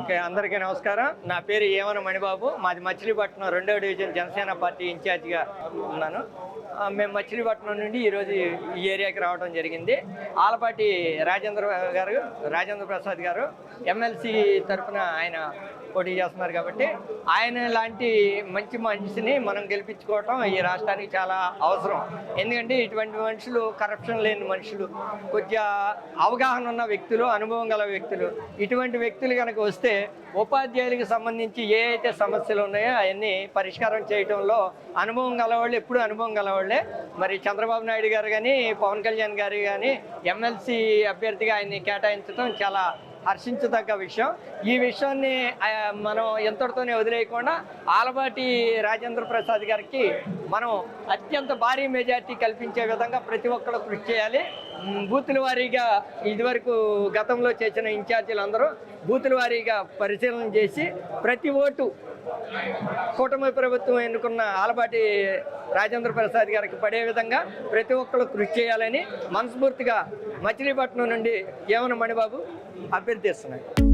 Okay, అందరికీ నమస్కారం. నా పేరు ఏవన మణిబాబు. మాది మచిలీపట్నం 2వ డివిజన్ జనసేన పార్టీ ఇన్ఛార్జిగా ఉన్నాను. మేము మచిలీపట్నం నుండి ఈరోజు ఈ ఏరియాకి రావడం జరిగింది. ఆలపాటి రాజేంద్ర ప్రసాద్ గారు ఎమ్మెల్సీ తరఫున ఆయన పోటీ చేస్తున్నారు కాబట్టి ఆయన లాంటి మంచి మనిషిని మనం గెలిపించుకోవటం ఈ రాష్ట్రానికి చాలా అవసరం. ఎందుకంటే ఇటువంటి మనుషులు, కరప్షన్ లేని మనుషులు, కొద్దిగా అవగాహన ఉన్న వ్యక్తులు, అనుభవం గల వ్యక్తులు, ఇటువంటి వ్యక్తులు కనుక వస్తే ఉపాధ్యాయులకు సంబంధించి ఏ అయితే సమస్యలు ఉన్నాయో అవన్నీ పరిష్కారం చేయడంలో అనుభవం గలవాళ్ళు, ఎప్పుడు అనుభవం గలవాళ్ళే. మరి చంద్రబాబు నాయుడు గారు కానీ, పవన్ కళ్యాణ్ గారు కానీ ఎమ్మెల్సీ అభ్యర్థిగా ఆయన్ని కేటాయించడం చాలా హర్షించదగ్గ విషయం. ఈ విషయాన్ని మనం ఎంతటితోనే వదిలేయకుండా ఆలపాటి రాజేంద్ర ప్రసాద్ గారికి మనం అత్యంత భారీ మెజార్టీ కల్పించే విధంగా ప్రతి ఒక్కరు కృషి చేయాలి. బూతుల వారీగా ఇదివరకు గతంలో చేసిన ఇన్ఛార్జీలు అందరూ బూతుల వారీగా పరిశీలన చేసి ప్రతి ఓటు కూటమి ప్రభుత్వం ఎన్నుకున్న ఆలపాటి రాజేంద్ర ప్రసాద్ గారికి పడే విధంగా ప్రతి ఒక్కరు కృషి చేయాలని మనస్ఫూర్తిగా మచిలీపట్నం నుండి ఏవన మణిబాబు అభ్యర్థిస్తున్నాయి.